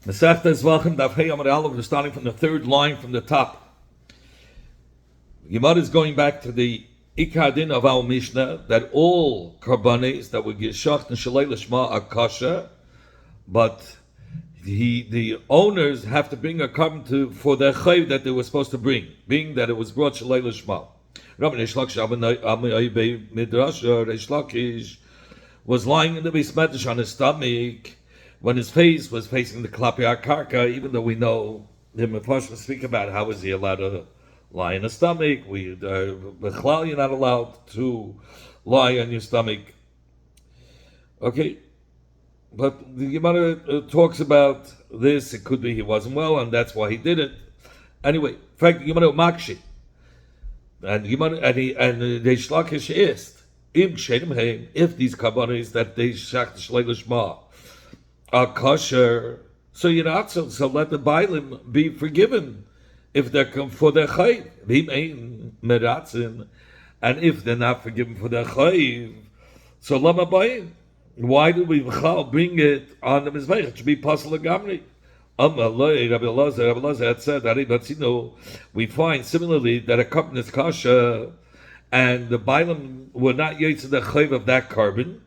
Masechta Zevachim Daf Hey Amar Aleph. We're starting from the third line from the top. Gemara is going back to the Ikar Din of our Mishnah that all karbanis that would get shacht and shalei lishma are kosher, but the owners have to bring a carbon for their chayv that they were supposed to bring, being that it was brought shalei lishma. Rabbi Reish Lakish was lying in the Beis Medrash on his stomach when his face was facing the Klapi HaKarka, even though we know the Mefarshim speak about how is he allowed to lie in a stomach. Bechlal, you're not allowed to lie on your stomach. Okay, but the Gemara talks about this. It could be he wasn't well, and that's why he did it. Anyway, in fact, the Gemara makshi, and the Gemara and Reish Lakish asked, if these kabbanis that they shach shlei lishma are kosher, so you're not so let the bailim be forgiven if they're for their chayv. And if they're not forgiven for their chayv, so lama bayin. Why do we bring it on the mizbeach? It should be pasal gamri. Rabbi Elazar had said that we find similarly that a carbon is kosher and the bailim were not yetz the chayv of that carbon,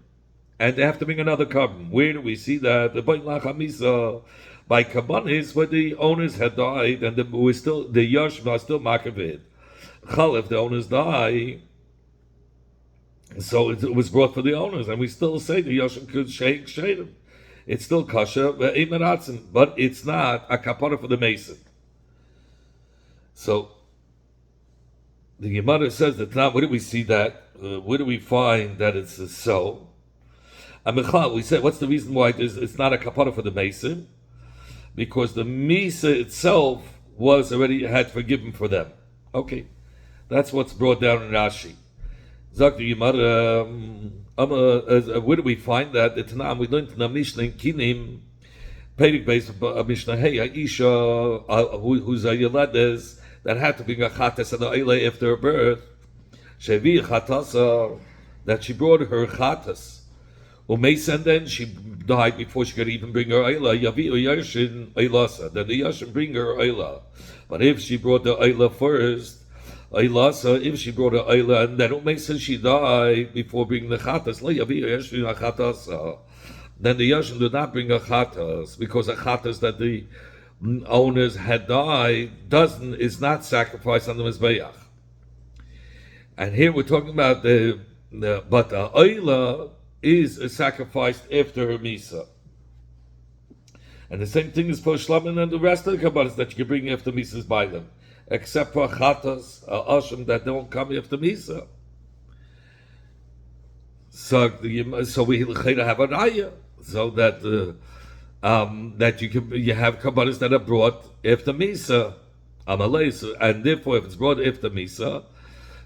and they have to bring another carbon. Where do we see that? The by kabbanis where the owners had died and the yashim are still makavid. If the owners die, so it was brought for the owners, and we still say the yashim could shake shadim. It's still kosher, but it's not a kapara for the mason. So the Gemara says that not. Where do we see that? Where do we find that it's so? And we said, what's the reason why it's not a kapara for the mason? Because the misa itself was already had forgiven for them. Okay, that's what's brought down in Rashi. Zak the Gemara, where do we find that? The Tanam we learned in the Mishnah in Kinim, Perik based Mishnah. Hey, Aisha, who's a Yeledes that had to bring a chatas and the Eile after her birth, Shevi chatasa, that she brought her chatas. And then she died before she could even bring her Eila. Yavi Yashin Eilasa. Then the Yashin bring her Eila. But if she brought the Eila first, Eilasa, if she brought her Eila, and then Umesa she died before bringing the Chatas, Yavi Yashin Achatasa. Then the Yashin did not bring a Chatas, because a Chatas that the owners had died is not sacrificed on the Mizbeach. And here we're talking about but the Eila is sacrificed after her misa, and the same thing is for shlamim and the rest of the kabbalas that you can bring after misas by them, except for chatas asham that don't come after misa. So we have a raya, so that that you have kabbalas that are brought after misa, and therefore if it's brought after misa,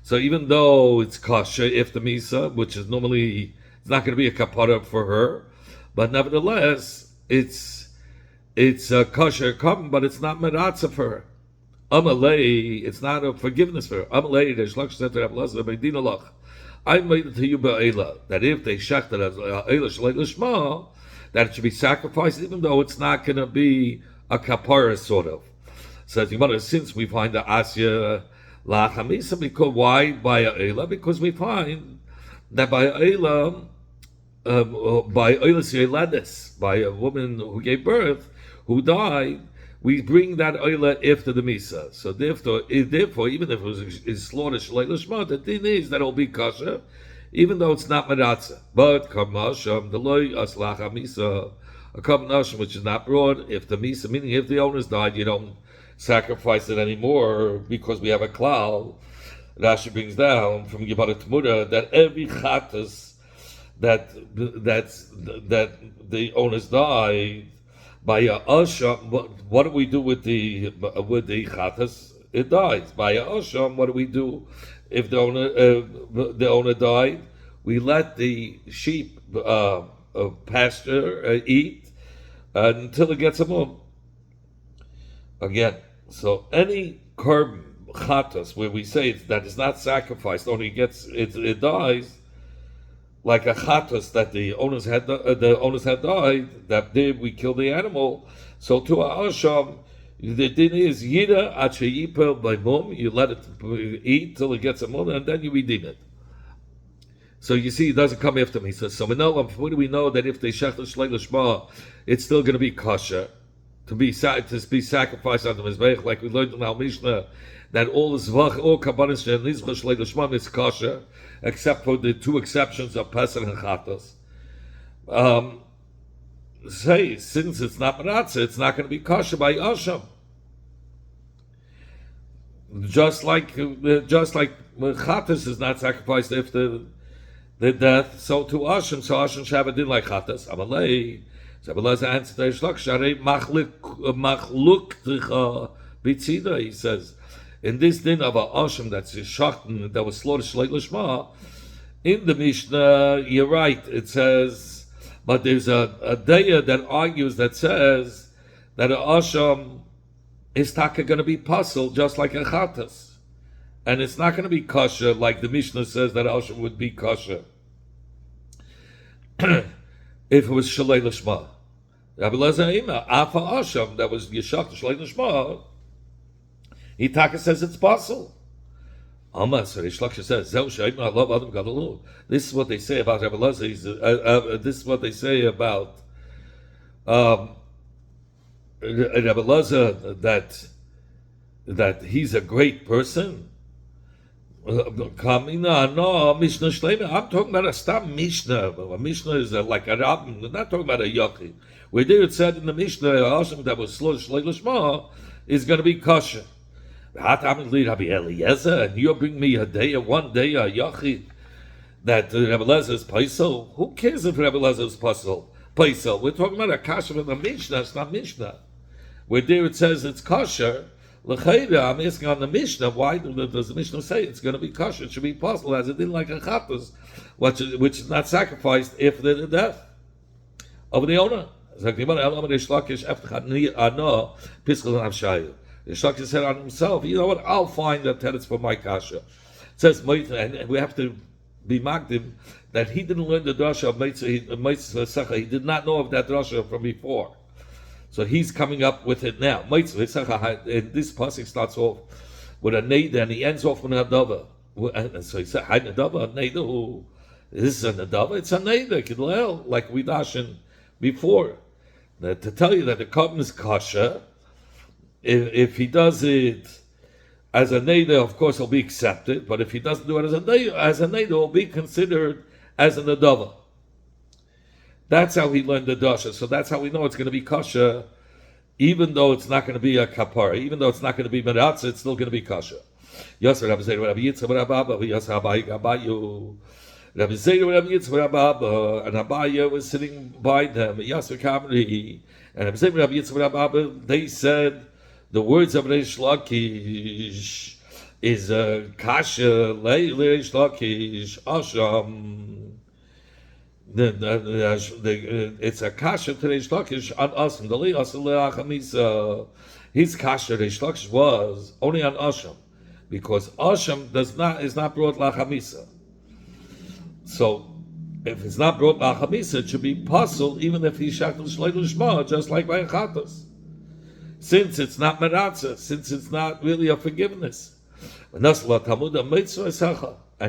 so even though it's kosher after misa, which is normally it's not going to be a kapara for her, but nevertheless, it's a kosher carbon, but it's not meratza for her. Amalei, it's not a forgiveness for her. Amalei, the shlach said to Rabbi Elazar, Beidinalach, I made it to you be'ela, that if they shechted as eila shalei lishma, that it should be sacrificed, even though it's not going to be a kapara sort of. Says so, since we find the asya lachamisa, because why by eila? Because we find that by eila. By a woman who gave birth, who died, we bring that oila after the misa. So therefore, even if it was slaughtered shalei lishma, the thing is that it'll be kosher, even though it's not meratza. But kamasham the loy aslacha misa, a kamasham which is not brought if the misa, meaning if the owners died, you don't sacrifice it anymore because we have a klal. Rashi brings down from Gemara Tmura that every chatas that the owners died by a asham. What do we do with the chatas? It dies by a asham. What do we do if the owner died? We let the sheep pasture eat until it gets a mum again. So any carbon chatas where we say that is not sacrificed, only it dies. like a chatos that the owners had died, that there we kill the animal. So to a asham, the din is yida achayipel by mum. You let it eat till it gets a mum, and then you redeem it. So you see, it doesn't come after me. So we know. What do we know that if they shech l'shlei l'shma, it's still going to be kosher to be sacrificed on the mizbeach, like we learned in our Mishnah, that all zvach, all kabbanis and nizbach shlei l'shma is kosher, except for the two exceptions of Pesach and Chatos. Say, since it's not maratza, it's not going to be kosher by asham. Just like Chatos is not sacrificed after the death, so to asham, should have a din like Chatos. Amalei, so Abelazar answered the Shlach, Sharei machluk ticha bitzida. He says, in this din of a asham that's shachten that was slaughtered shlei l'shma, in the Mishnah, you're right. It says, but there's a daya that argues that says that an asham is taka going to be puzzled just like a chatas, and it's not going to be kosher like the Mishnah says that asham would be kosher if it was shalei l'shma. Rabbi Lezer Ima afa asham that was yeshach shalei l'shma. He taka says it's puzzled. Amar, so Rish Lakish says, this is what they say about Rabbi Lezer. This is what they say about Rabbi Lezer, that he's a great person. No, Mishnah Shleima. I'm talking about a stam Mishnah. A Mishnah is like a rabbin. We're not talking about a yochi. Where there it said in the Mishnah, that was slaughtered Shlei L'shma is going to be kosher. And you bring me a day, one day, a yachid, that Rabbi Lezer is paisel. Who cares if Rabbi Lezer is paisel? We're talking about a kasher in the Mishnah. It's not Mishnah. Where there it says it's kosher. L'chayda, I'm asking on the Mishnah, why does the Mishnah say it's going to be kosher? It should be paisel, as it didn't like a chatas, which is not sacrificed if the death of the owner. The Shlach said on himself, you know what, I'll find that teretz for my kasha. It says, and we have to be magdim, that he didn't learn the drasha of Meitzah. He did not know of that drasha from before. So he's coming up with it now. And this pasuk starts off with a neder, and he ends off with a nadava. And so he said, nadava, neder, this is a nadava, it's a neder, like we dashed before. To tell you that the cotton is kasha, if he does it as a neder, of course, he'll be accepted. But if he doesn't do it as a neder, he'll be considered as an adava. That's how he learned the dasha. So that's how we know it's going to be kosher, even though it's not going to be a kapara, even though it's not going to be meratza, it's still going to be kosher. Yasser Rabbi Zera Rabbi Yitzchak Rabbi Abba, Yasser Abayu, Rabbi Zera Rabbi Yitzchak Rabbi Abba, and Abaya was sitting by them. Yasser Kamri and Rabbi Zera Rabbi Yitzchak Rabbi Abba. They said, the words of Reish Lakish is kasha Reish Lakish asham. It's a kasha to Reish Lakish on asham. The le'asel le'achamisa. His kasha Reish Lakish was only on asham, because asham is not brought lachamisa. So if it's not brought lachamisa, it should be puzzled even if he's shakal shlei l'shma, just like by chatas. Since it's not meratza, since it's not really a forgiveness. And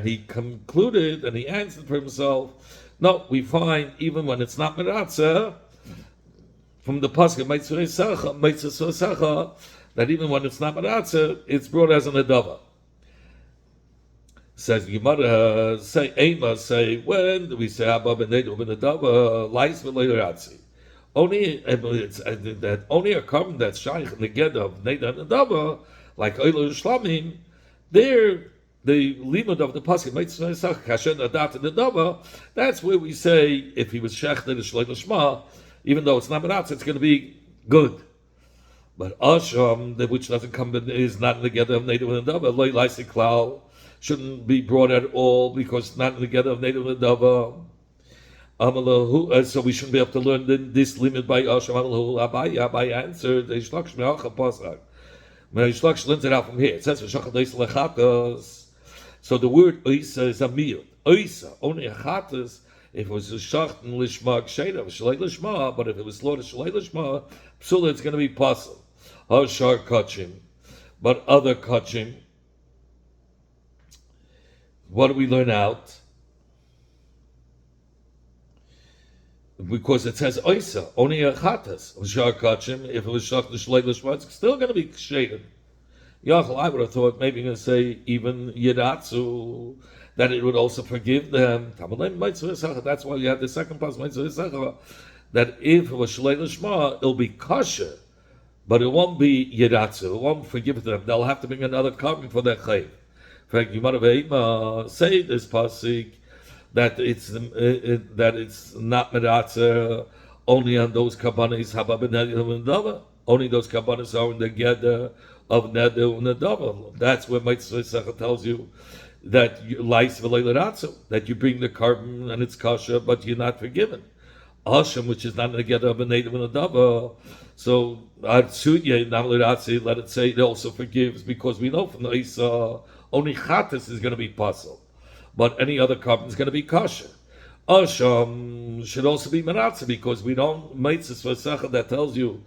he concluded, and he answered for himself, no, we find even when it's not meratza, from the pasuk that even when it's not meratza, it's brought as an adava. Says Gemara, say when do we say abba ben adava lies v'leiratzi? Only that only a carbon that's shaykh in the get of Neda and Adava, like Oilo Shlamim, there the limit of the pasuk Meitzah Kashen Adat and Adava. That's where we say if he was shaykh in the Shlei L'shma, even though it's not meratz, it's going to be good. But Asham, which doesn't come is not in the get of Neda and Adava, Loi Laisi Klau shouldn't be brought at all because it's not in the get of Neda and Adava. So we shouldn't be able to learn this limit by Asham. Abai answered, Reish Lakish me'acha pasuk. Reish Lakish learns it out from here. It says, so the word oisa is a miyut. Oisa, only a chatas, If it was a shachten lishma ksheira, shalei lishma, but if it was slaughtered shalei lishma, psula, it's going to be pasul. Hashar kachim, but other kachim. What do we learn out? Because it says oisa, only a chatas. Hashar kachim, if it was shachten shalei lishma, it's still going to be ksheira. Yachal, I would have thought maybe you're going to say even Yidatsu, that it would also forgive them. That's why you have the second part, that if it was Shalei Lishma, it'll be kosher, but it won't be Yidatsu, it won't forgive them. They'll have to bring another carbon for their chayv. In fact, you might have say this pasuk that it's not Medatza only on those kabbanis, only those kabbanis are in the gather of neder and nadav. That's where Mitzvah tells you that that you bring the carbon and it's kosher, but you're not forgiven. Hashem, which is not in the gather of a neder and nadav. So let it say it also forgives, because we know from the Isa only chatas is going to be pasul, but any other carbon is going to be kosher. Hashem should also be meratza, because we don't Mitzvah that tells you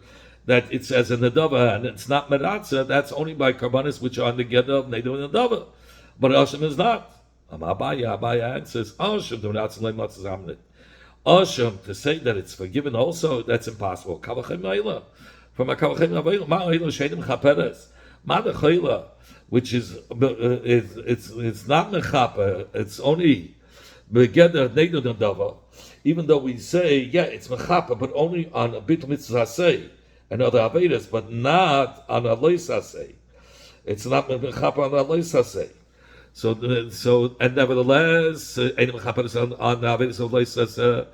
that it says in the Nedava, and it's not Meratza, that's only by Karbanis which are in the Geda of Nedu and Nedava. But Hashem is not. Abaya answers, Hashem, the Meratza Leim Matzah Zamnit. Hashem, to say that it's forgiven also, that's impossible. Kavachem Ma'ila. From a Kavachem Ma'ila, Ma'ila Shedim Chaperes. Ma'ila, which is, it's not Mechaper, it's only Begeda Nedu and Nedava. Even though we say, yeah, it's Mechaper, but only on a Bit Mitzvah Say and other Avedas, but not on a Loisasei. It's not Mechaper on a Loisasei. So, and nevertheless, on the Avedas of Loisasei,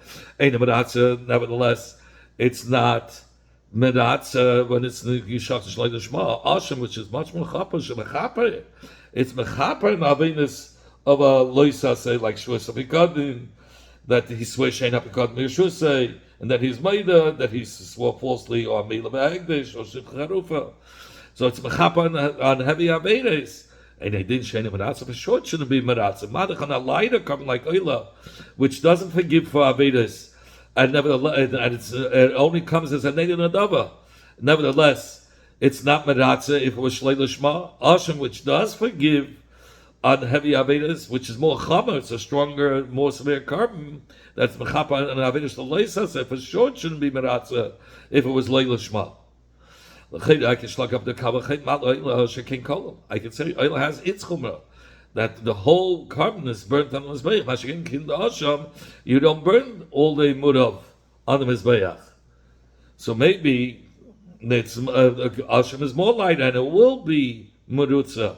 nevertheless, it's not Medatza when it's the Yishach Shlei Shema. Hashem, which is much Mechaper, it's Mechaper in the Avedas of a Loisasei, like Shvus Abikadin, that he swears Shein Apikadin Yeshusei, and that he's made that he swore falsely, or Mila Ba'agdish, or Shivcha Harufa. So it's Mechaper on heavy Avedes. And they didn't shane Meratza, for sure it shouldn't be Meratza. Madach on a lighter coming like Oila, which doesn't forgive for Avedes, and nevertheless, it only comes as a Neder Nadava. Nevertheless, it's not Meratza if it was Shlei Lishma. Hashem, which does forgive on heavy Avedes, which is more Chamer, it's a stronger, more severe carbon, that's Mechaper and Avedes to Leisas, for sure it shouldn't be Meratza if it was Leila Shma. I can slug up the Kavachet Mal Oila Shekin Kolam. I can say Oila has its Chumrah, that the whole carbon is burnt on the Mizbeach. Mashikin Kin Hasham, you don't burn all the Murav on the Mizbeach. So maybe it's Hasham is more light and it will be Murutza.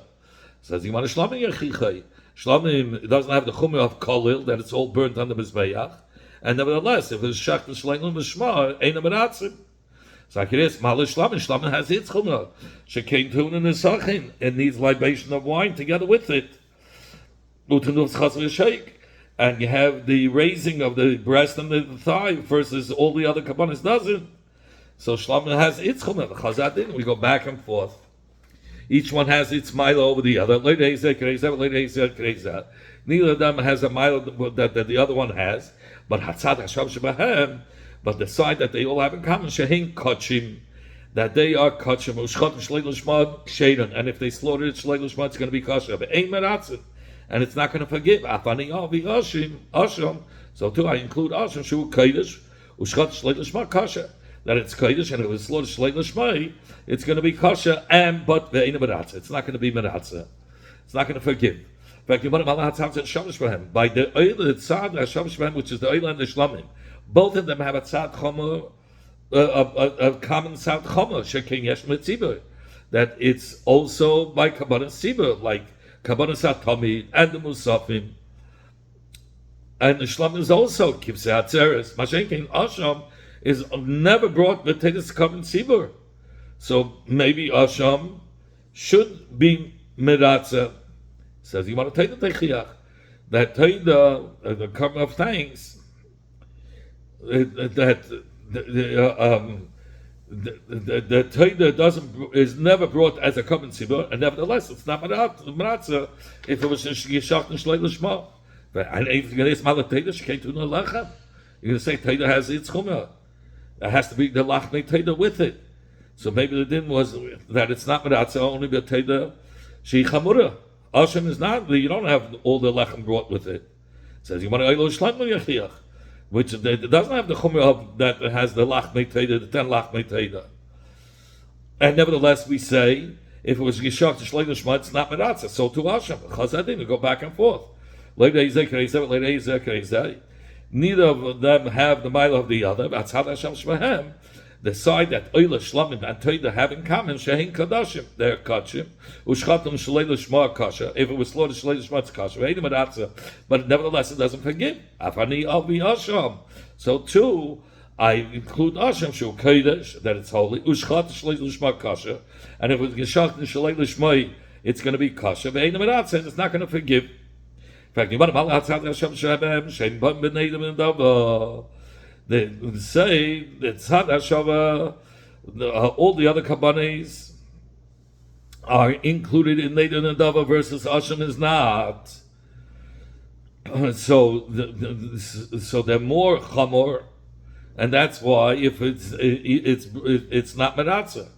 Says you want to Shlamim Yechichai. Shlamim, it doesn't have the Chumrah of Kolil, that it's all burnt on the Mizbeach. And nevertheless, if it's Shach Shleim Mishma, ain't a Meratzim. So I can ask, Malish Shlamim. Shlamim has its chumrah. Shekein tun in the Sachin. It needs libation of wine together with it. And you have the raising of the breast and the thigh versus all the other kabbanis doesn't. So Shlamim has its chumrah. The Chazadin, we go back and forth. Each one has its milo over the other. Neither of them has a milo that the other one has. But Hatzad Hashem Shebahem, but the side that they all have in common, Shehin Kachim, that they are Kachim, Ushchatim Shlei Lishma Sheidan, and if they slaughtered it Shlei Lishma, it's going to be kosher. But Ein Meratzin, and it's not going to forgive. Afani Avi Asham, so too I include Asham, Shu Kaidish, Ushchat Shlei Lishma kosher. That it's Kaidish, and if it's slaughtered Shlei Lishma, it's going to be kosher, but Ein Meratzin. It's not going to be Meratzin. It's not going to forgive. In fact, by the Oil, the Tzad, Hashem, which is the Oil and the Shlamim, both of them have a tzad chomer, a common tzad chomer, shekin yesh mitzibur, that it's also by kabbalah tzibur, like kabbalah satamid and the musafim, and the shlam is also kivsei atzeres. Mashenkin asham is never brought b'tedes kabbalah tzibur, so maybe asham should be miratza. Says you want to take the techiach, that take the carbon of thanks. That the Torah is never brought as a common tzibur, and nevertheless it's not matzah if it was yishach and shlei lishma. In And if you're going to say Teda, she can't do no lechem. You're going to say Teda has its chumrah. It has to be the lachmei Teda with it. So maybe the din was that it's not Madatza, only the Teda she chamura. Asham is not, you don't have all the lechem brought with it. It says you want to Eilo Shleim Yachiach, which it doesn't have the chumrah of that has the lachmei Teda, the 10 lachmei Teda. And nevertheless, we say, if it was Yishach to Shleim Lishma, it's not Madatza. So to Asham, Chazadin, we go back and forth. Neither of them have the mile of the other. That's how Hashem Shmahem. The side that Oila Shlamim and Toida have in common, Shehin Kadashim, they're Kachim. Ushchatum Shalei Lishma Kasha. If it was slaughtered Shalei Lishma, it's Kasha. But nevertheless, it doesn't forgive. Afani Alvi Asham. So too, I include Asham Shu Kodesh, that it's holy. Ushchat Shalei Lishma Kasha. And if it was Geshach Shalei Lishma, it's going to be Kasha. It's not going to forgive. In fact, they say that Tzad Hashava, all the other kabbanis are included in Neder Nadava versus Asham is not. So they're more chamor, and that's why if it's not Madatza.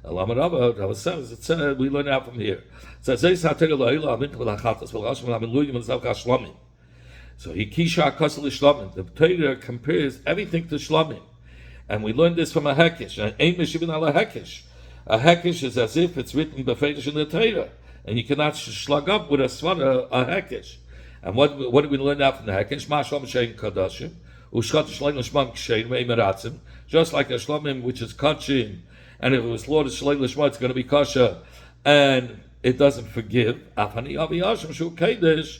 It said we learn out from here. So he kisha kasel shlamim. The Torah compares everything to shlamim, and we learned this from a hekesh. And ein meshivin ala hekesh. A hekesh is as if it's written befedish in the Torah, and you cannot slug up with a svara a hekesh. And what do we learn out from the hekesh? Ma'ashlam shein kadashim ushchat shleim l'shmam kshein ve'imeratzim. Just like a shlamim which is kachim, and if it was slaughtered shleim l'shma, it's going to be kasha, and it doesn't forgive. Afani avi asham shu kedesh.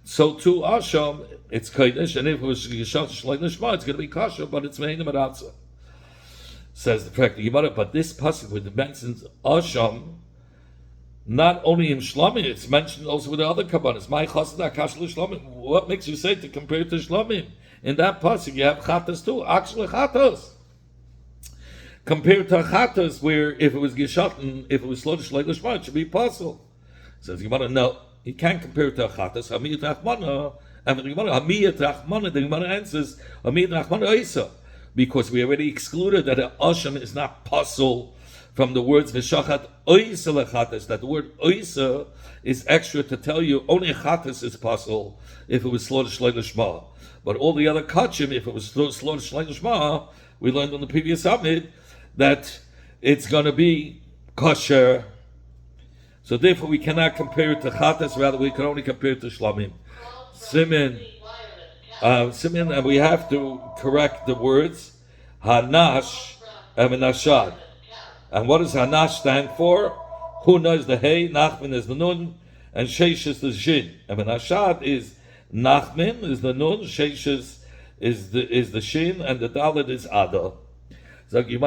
So to Asham, it's Kodesh, and if it was Yishach Shalei Lishma, it's going to be Kasha, but it's Meina Madatza. Says the practical Gemara, but this passage with the mentions Asham, not only in Shlamim, it's mentioned also with the other Kabbanas. My Chassid HaKash L'Shlamim. What makes you say to compare it to Shlamim? In that passage, you have Chatas too, actually Chatas. Compared to Chatas, where if it was Yishach, if it was Shalei Lishma, it should be possible. Says Gemara, no. You can't compare it to a chatas. Hamiyat Rachmana, and the Hamiyat Rachmana, the Gemara answers Hamiyat Rachmana Oisa, because we already excluded that an asham is not puzzle from the words v'shachat oisa lechatas. That the word oisa is extra to tell you only a chatas is puzzle if it was slaughtered shlei l'shma. But all the other kachim, if it was slaughtered shlei l'shma, we learned on the previous Amid that it's going to be kosher. So therefore we cannot compare it to Chatas, rather we can only compare it to Shlamim. Simin, and we have to correct the words, Hanash and Menashad. And what does Hanash stand for? Huna is the Hey, Nachman is the Nun, and Sheish is the Shin. And Menashad is Nachman is the Nun, Sheish is the Shin, and the Dalet is Ada. We're sitting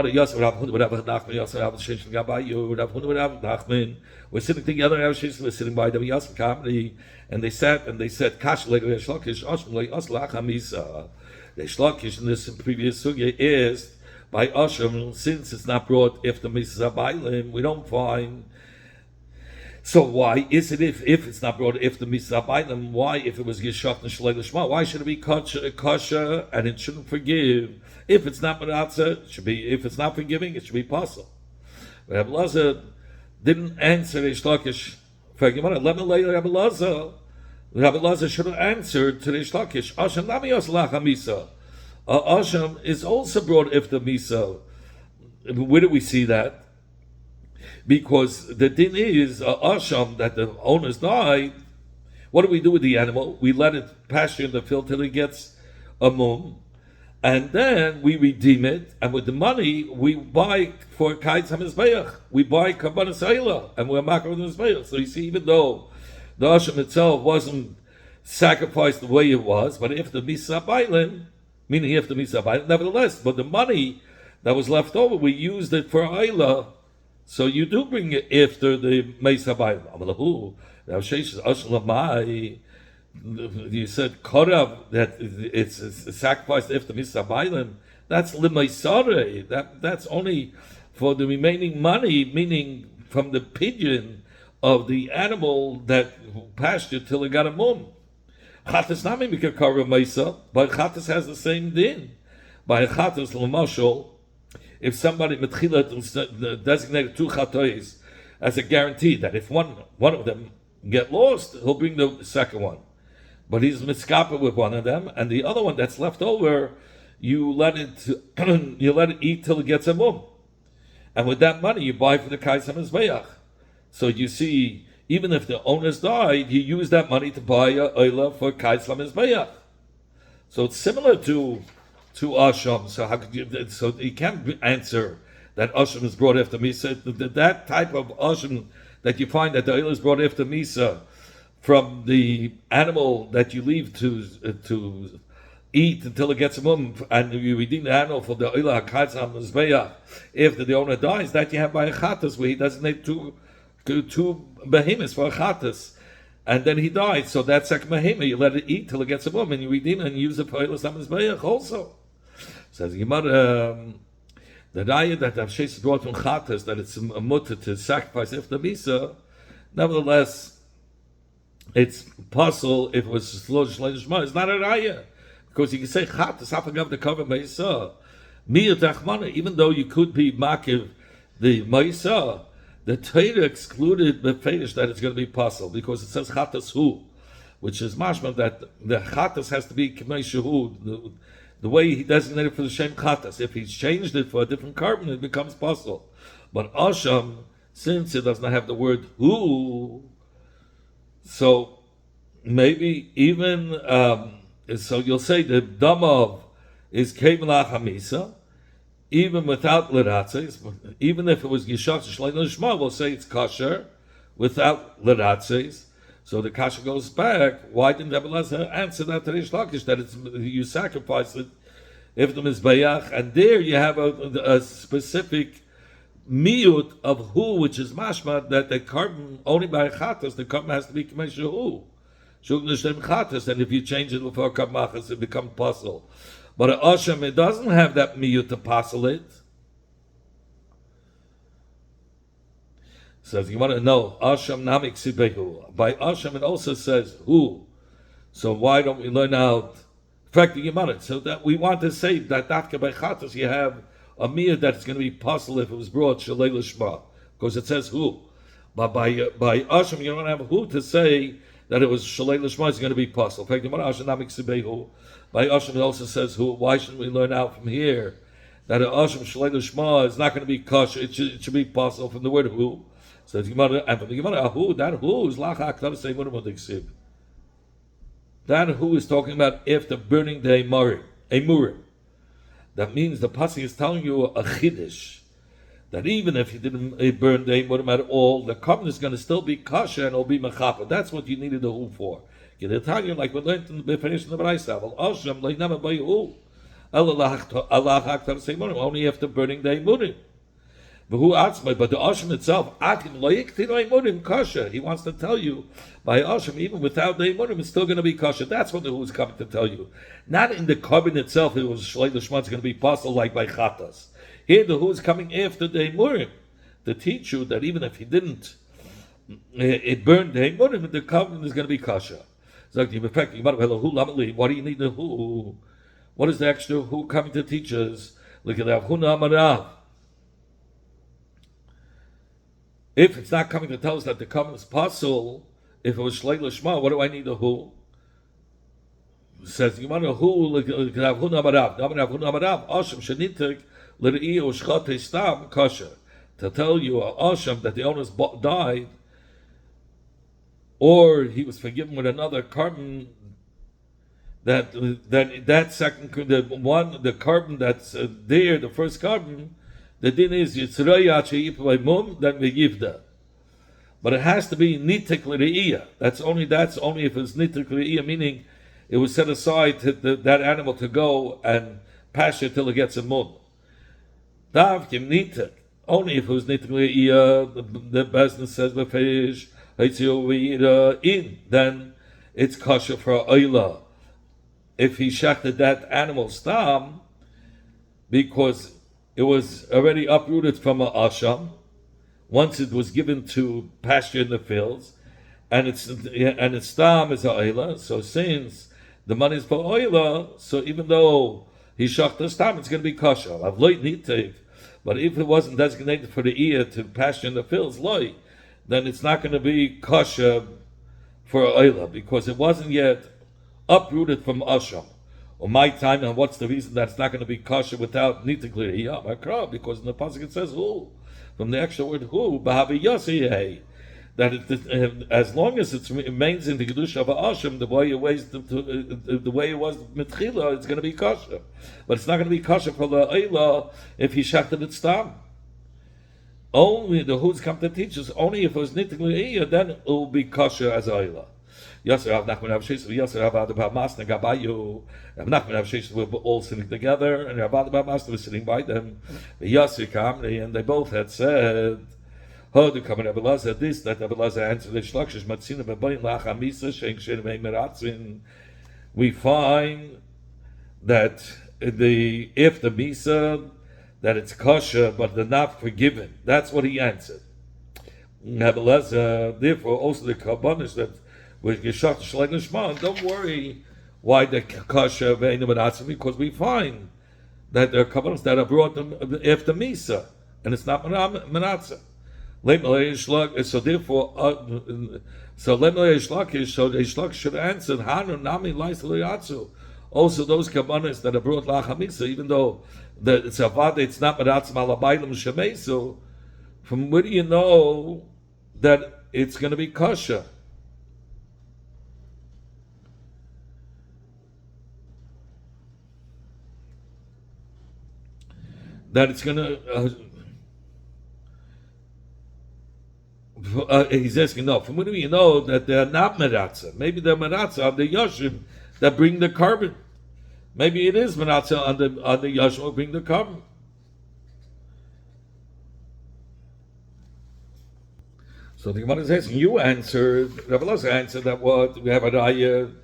together, we're sitting by them, and they said, Kash Shlokish, the Shlokish in this previous sugya is by Asham, since it's not brought if the Misa Bailim, we don't find. So why is it if it's not brought if the Misa Bailim, why if it was Yishach and Shalei Lishma, why should it be kosher and it shouldn't forgive? If it's not Madatza, it should be, if it's not forgiving, it should be possible. Rabbi Lazar didn't answer Reish Lakish. Rabbi Lazar should have answered to Reish Lakish. Asham Lami Yoslach HaMisa. Asham is also brought if the Misa. Where do we see that? Because the din is Asham that the owners died. What do we do with the animal? We let it pasture in the field till it gets a mum. And then we redeem it, and with the money we buy for Kaitz HaMizbeach. We buy Kabbanas Ha'ila, and we're makar with the Mizbeach. So you see, even though the Asham itself wasn't sacrificed the way it was, but if the Misa Bailim, meaning if the Misa Bailim, nevertheless, but the money that was left over, we used it for Ha'ila. So you do bring it after the Misa Bailim. You said Korav that it's sacrificed after Misa Bailim. That's Limaisare. That's only for the remaining money, meaning from the pigeon of the animal that pastured till it got a mum. Chatas not maybe can cover Mesa, but Chatas has the same din. By Chatas Lamashal, if somebody Metchila designated 2 Chatois as a guarantee that if one of them get lost, he'll bring the second one. But he's miskapa with one of them, and the other one that's left over, you let it eat till it gets a mum. And with that money, you buy for the Kaisam Mizbeach. So you see, even if the owners died, you use that money to buy a oila for Kaisam Mizbeach. So it's similar to Asham. So how could you? So you can't answer that Asham is brought after Misa. That type of Asham that you find that the oila is brought after Misa from the animal that you leave to eat until it gets a mum, and you redeem the animal for the oila hakatzam mizbeach after the owner dies, that you have by a chatas, where he designates two behemoths for a chatas, and then he died. So that second behemoth, you let it eat till it gets a mum, and you redeem it and use it for oila mizbeach also. Says Gemara, the raya that Avshes brought from chatas, that it's a mutter to sacrifice after misa, nevertheless, it's possible if it was Shlosh Shleishma. It's not a raya. Because you can say Chatas Hafagav the cover Ma'isa. Miyat Achmana, even though you could be Makiv the Ma'isa, the Torah excluded the Fetish that it's going to be possible because it says Chatas Hu, which is mashma that the Chatas has to be K'mei Shehu, the way he designated for the Shem Chatas. If he's changed it for a different carbon, it becomes possible. But Asham, since it does not have the word Hu, so maybe even so you'll say the damav is kemelach hamisa, even without liratzes. Even if it was yishach shlein lishma, we'll say it's kosher without liratzes. So the kasha goes back. Why didn't Rebbe Lezer answer that to Rish Lakish that it's you sacrifice it if the mizbeach, and there you have a specific miyut of who, which is mashma that the carbon only by chatas, the carbon has to be k'mei hu. And if you change it before kamachas, it becomes puzzle. But at Asham, it doesn't have that miyut to puzzle it. Says you want to know Asham namik sibehu. By Asham, it also says who. So why don't we learn out? In fact, the Gemara. So that we want to say that dafka by chatas you have a miyut that's going to be puzzle if it was brought shalei lishma, because it says who. But by Asham, you don't have who to say that it was Shalei Lishma is going to be possible. In fact, by Asham it also says who. Why shouldn't we learn out from here that Asham Shalei Lishma is not going to be kosher? It should be possible from the word who. So and from the Gemara, who, that who is lachak say that who is talking about after burning the emurim. That means the pasuk is telling you a chiddush, that even if you didn't burn the emurim at all, the carbon is going to still be kosher and it'll be mechapa. That's what you needed the hu for. You did Italian like we learned in the Beferish in the Braisa. Well, Ashram like never by hu. Only after burning the emurim. But the Ashram itself, kosher. He wants to tell you by Ashram, even without the emurim, it's still going to be kosher. That's what the hu is coming to tell you. Not in the carbon itself. It was shlei l'shma. It's going to be possible like by chatas. Here the who is coming after the emurim to teach you that even if he didn't, it burned the emurim, the covenant is going to be kosher. Why do you need the who? What is the extra who coming to teach us? Look at that. If it's not coming to tell us that the covenant is possible, if it was shlei l'shma, what do I need the who? It says you want a who? Look at that. Who namarav? Asham shenitik. To tell you Asham that the owners died, or he was forgiven with another carbon, that second the carbon that's there, the first carbon, the din is mum, then v'yivda. But it has to be nitik l're'iyah. That's only if it's nitik l're'iyah, meaning it was set aside to that animal to go and pasture till it gets a mum. Davkim nitik. Only if it was nitik l're'iyah, the business says b'feish in, then it's kosher for oila. If he shechted that animal stam, because it was already uprooted from a asham, once it was given to pasture in the fields, and its tam is a oila. So since the money is for oila, so even though he shach the tam, it's going to be kosher. Avloit nitiv. But if it wasn't designated for the ear to pasture in the fields, loy, then it's not going to be kosher for oila because it wasn't yet uprooted from asham. Or my time, and what's the reason that it's not going to be kosher without nitikli? Because in the pasuk it says who, from the extra word who, bahavi yosiyeh. That as long as it remains in the kedusha of asham, the way it was mitchila, it's going to be kosher. But it's not going to be kosher for the oila if he shachted its tam. Only the who's come to teach us. Only if it was nitikli, then it will be kosher as oila. Yasser Rav Nachman Rav Sheshes, Yasser Rav Ada Bar Masna Gabayu. Rav Nachman Rav Sheshes were all sitting together, and Rav Ada Bar Masna was sitting by them. Yasser Kamri, and they both had said, "Ho du kamen Rabbi Lazar this that Rabbi Lazar answered the Shlachshish Matzina Bebayin Lachamisa Shein Shein Meimeratzin." We find that if the misa that it's kosher, but they're not forgiven. That's what he answered. Rabbi Lazar, therefore, also the Kabbanish that. Don't worry why they're kosher because we find that there are covenants that are brought them after Misa, and it's not Menatza. So therefore, so Shlach should answer Hanu Nami Laisaliatsu. Also, those covenants that are brought Lachamisa, even though it's Avada, it's not Menatza Malabailam Shemesu. From where do you know that it's going to be kosher? That it's going to. He's asking, no, from when do you know that they're not meratza? Maybe they're meratza on the yashim that bring the carbon. Maybe it is meratza on the yashim that bring the carbon. So the Gemara is asking, you answered, Rabbi Lazar answered that what we have a raya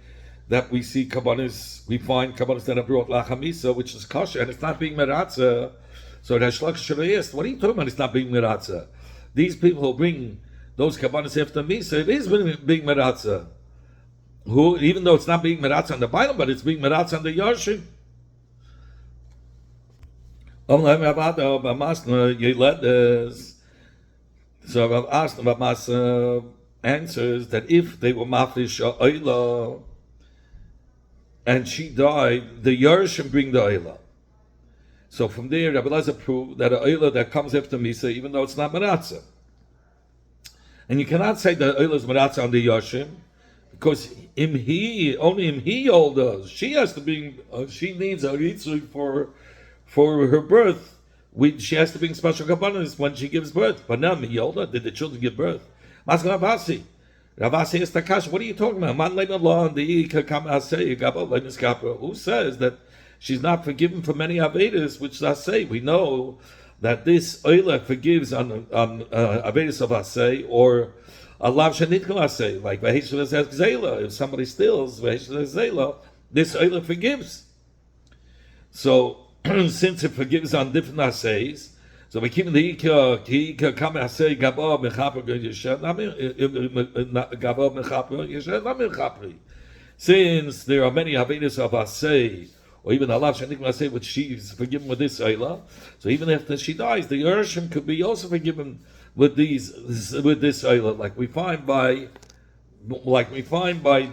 that we see kabbanis, we find kabbanis that are brought lachamisa, which is kosher, and it's not being meratza. So the Shlach should have asked, what are you talking about? It's not being meratza. These people who bring those kabbanis after misa, it is being meratza. Who, even though it's not being meratza on the Bible, but it's being meratza on the Yashim. So Rav asked Rav Masa answers that if they were mafresh oila and she died, the Yarshim bring the oila. So from there, Rabbi Lazar proved that an oila that comes after Misa, even though it's not Maratza. And you cannot say that oila is Maratza on the Yashim, because only he does. She has to bring, she needs a ritzui for her birth. She has to bring special kabbanis when she gives birth. But now, Miyolda, did the children give birth? Maskal Ravasi. Ravasi is Takash. What are you talking about? Who says that she's not forgiven for many Avedas, which Asay? We know that this Oila forgives on Avedas of Asay or Allah Shanitkal Asay, like Vahishla says Zela. If somebody steals Vahishla Zela, this Oila forgives. So, since it forgives on different assays, so we keep the Ika come assay Gabah Mechaper Mechaper. Since there are many Avedas of assay, or even Allah Shanik Asay, which she's forgiven with this Ayla, so even after she dies, the Yershim could be also forgiven with this Ayla, like we find by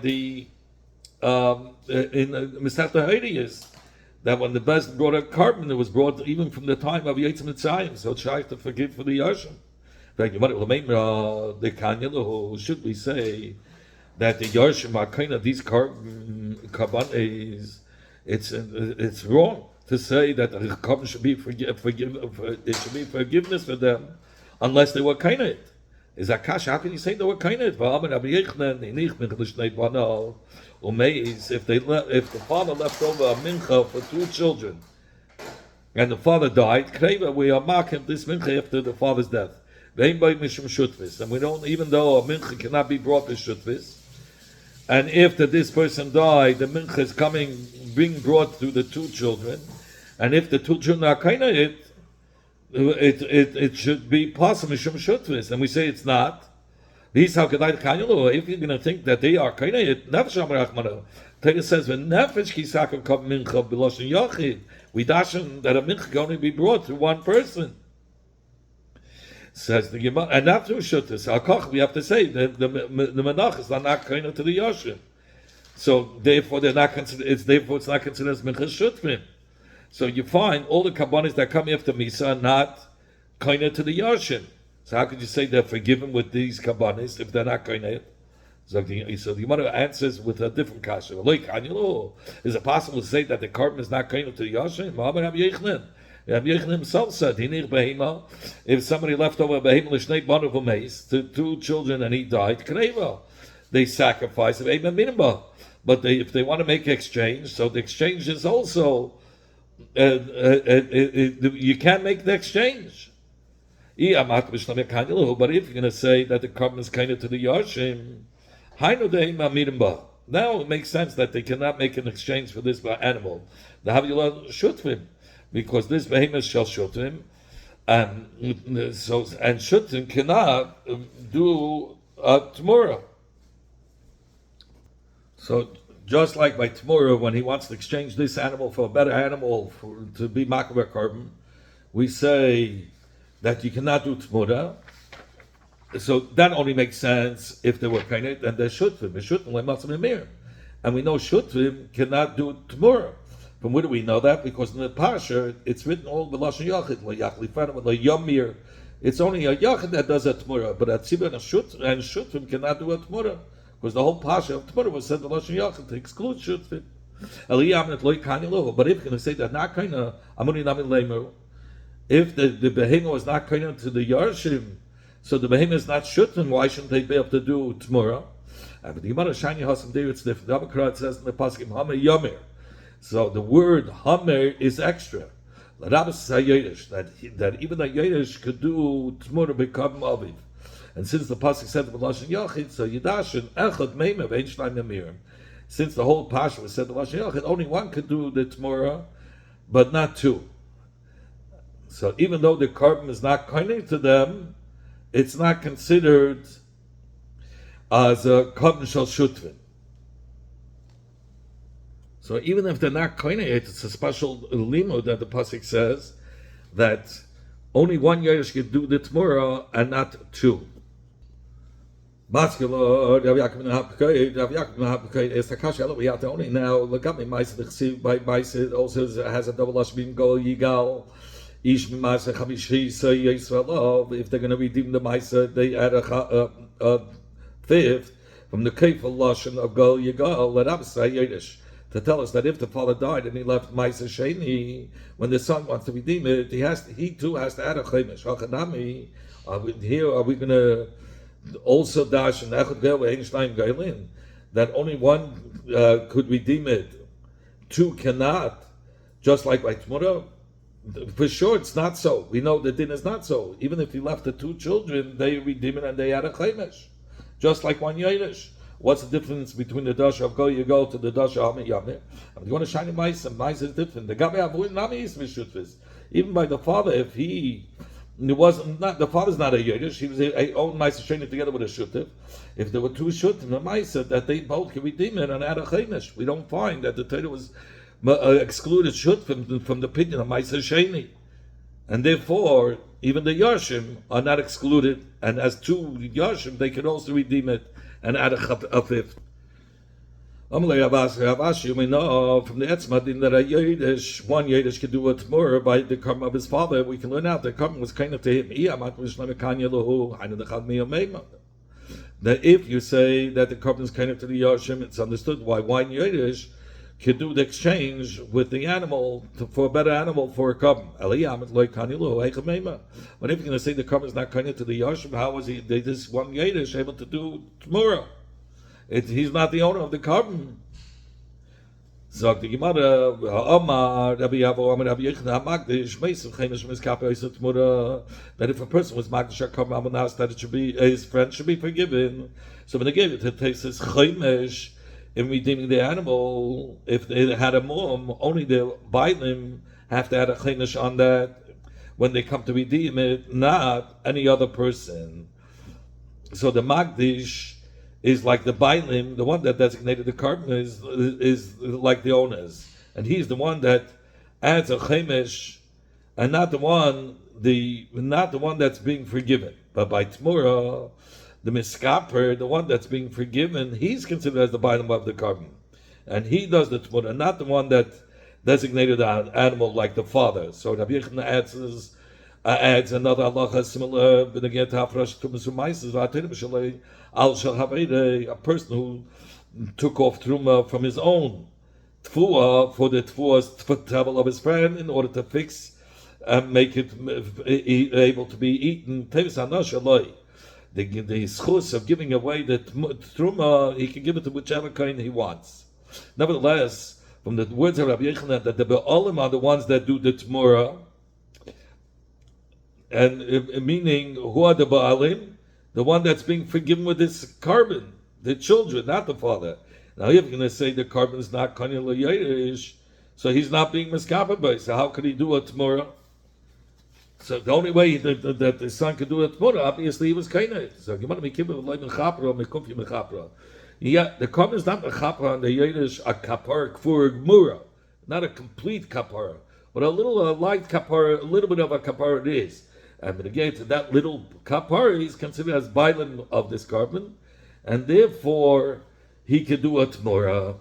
the in Mishnah Hades. That when the best brought a carbon, it was brought even from the time of Yitzim Mitzrayim, so it's shy to forgive for the Yashim. In fact, the Kanya, should we say that the Yashim are kind of these carbon is it's wrong to say that the carbon should be it should be forgiveness for them unless they were kind of it. Is that kasha? How can you say they were kind of it? If the father left over a mincha for two children, and the father died, we are marking this mincha after the father's death. And we don't, even though a mincha cannot be brought to shutvis, and after this person died, the mincha is being brought to the two children, and if the two children are kind of it should be possible mishum shutvis, and we say it's not. These how kedai kanyulu. If you're going to think that they are kainayit, nefesh amarachmana. Torah says when nefesh kisakav kab mincha b'loshen yachid. We dashen that a mincha can only be brought to one person. Says the Gemara, and not through shutas. Al koch, we have to say that the menachas are not kainah to the yashim. So therefore they're not considered. It's not considered as mincha shutrim. So you find all the kabbanis that come after Misa are not kainah to the yashim. So how could you say they're forgiven with these kabbanis if they're not kainah? So the Gemara answers with a different kasha. Is it possible to say that the carbon is not kainah to the yashim? Rabbi Yechon himself said, if somebody left over a behema l'shnei banu v'meis to two children and he died, kneva, they sacrifice of eight minimum. But if they want to make exchange, so the exchange is also you can't make the exchange. But if you're going to say that the carbon is kind of to the yashim, now it makes sense that they cannot make an exchange for this animal. The Havila shutfim, because this behemoth shall shutfim, and shutfim cannot do tomorrow. So just like by tomorrow, when he wants to exchange this animal for a better animal to be makaber carbon, we say that you cannot do tomorrow. So that only makes sense if they were kainit and they're shutfim. And we know shutfim cannot do tomorrow. From where do we know that? Because in the Pasha, it's written all the Lashon Yachid, Yamir. It's only a Yachid that does a tomorrow, but a Tzibur and Shutfim cannot do a tomorrow. Because the whole Pasha of tomorrow was said the Lashon Yachid to exclude Shutfim. But if you're going to say that not kind of, if the behemoth is not kind to the Yarshim, so the behemoth is not Shutfim, why shouldn't they be able to do tomorrow? But the Gemara Shani Hasam there, it's different. The Abakrat says in the Pasuk, Yamir. So the word Hamer is extra. That even a Yerush could do Tmura become Aviv. And since the Pasuk said the Lashon Yachid, so Yidashin Echad Meimev Ein Shnayim Yamirim. Since the whole Pasha was said the Lashon Yachid, only one could do the Tmura, but not two. So even though the carbon is not kind to them, it's not considered as a carbon shal shutvin. So even if they're not koine, it's a special limud that the pasuk says that only one yerush can do the tmura and not two. Maskelo, Rav Yaakov is the kasha that we have to only now look up. Ma'aser the chesiv by Ma'aser also has a double lashbim gol yigal ish Ma'aser chamishi so Yisrael. If they're going to redeem the Ma'aser, they add a fifth from the kefil lashon of gol yigal. Let up say yerush. To tell us that if the father died and he left Ma'aser Sheni, when the son wants to redeem it, he too has to add a Chemish. Are we going to also dash and Echad Gel Einstein Gailin that only one could redeem it, two cannot, just like by Tmura? For sure, it's not so. We know the din is not so. Even if he left the two children, they redeem it and they add a Chemish, just like one Yerush. What's the difference between the dasha of go you go to the dasha Hamid Yamir? You want to shine in mice, and mice is different. The Gabi Abu Nami is Mishutvis. Even by the father, if he was not, the father's not a Yiddish, he was a own mice training together with a Shutiv. If there were two Shutim, the mice that they both can redeem it and add a Chemish. We don't find that the Torah was excluded Shut from the opinion of mice Sheni. And therefore, even the Yarshim are not excluded, and as two Yarshim, they can also redeem it and add a fifth. We know from the Etzmadin that a Yiddish, one Yiddish could do it more by the karma of his father. We can learn out the karma was kind of to him. That if you say that the karma is kind of to the Yarshim, it's understood why one Yiddish could do the exchange with the animal for a better animal for a karma. But if you're going to say the karma is not kind of to the Yarshim, how was this one Yiddish able to do tomorrow? He's not the owner of the carbon. Zog the Gemara, that if a person was magdish carbon, that it should be his friend should be forgiven. So when they gave it to taste his chaymesh in redeeming the animal, if they had a mum, only the bailim have to add a chaymesh on that when they come to redeem it, not any other person. So the Magdish is like the Bailim, the one that designated the carbon is like the owners, and he's the one that adds a chemesh, and not the one that's being forgiven. But by Tmura, the miskaper, the one that's being forgiven, he's considered as the Bailim of the carbon, and he does the Tmura, not the one that designated an animal like the father. So Rabbi Yechon adds another halacha similar, but again to Hafrash Tumas Umaises, Al Shal Havede, a person who took off Truma from his own Tfuah for the Tfuah's table of his friend in order to fix and make it able to be eaten. The schus of giving away the Truma, he can give it to whichever kind he wants. Nevertheless, from the words of Rabbi Yochanan, that the Be'olim are the ones that do the Tmura, and meaning who are the Ba'alim? The one that's being forgiven with his carbon, the children, not the father. Now you're going to say the carbon is not Kanya L'Yayish, so he's not being miskaper by. So how could he do a Tmura? So the only way that the son could do a Tmura, obviously he was Kainah. So you want to be kibbutz with Leiben Chapra, Mekumfi Mechapra. Yeah, the carbon is not a Chapra on the Yayish, a Kapar Kfur Gmura, not a complete Kapara, but a little light Kapara, a little bit of a Kapara it is. And again, to that little kapara, he's considered as bailim of this carbon, and therefore he could do a tmora.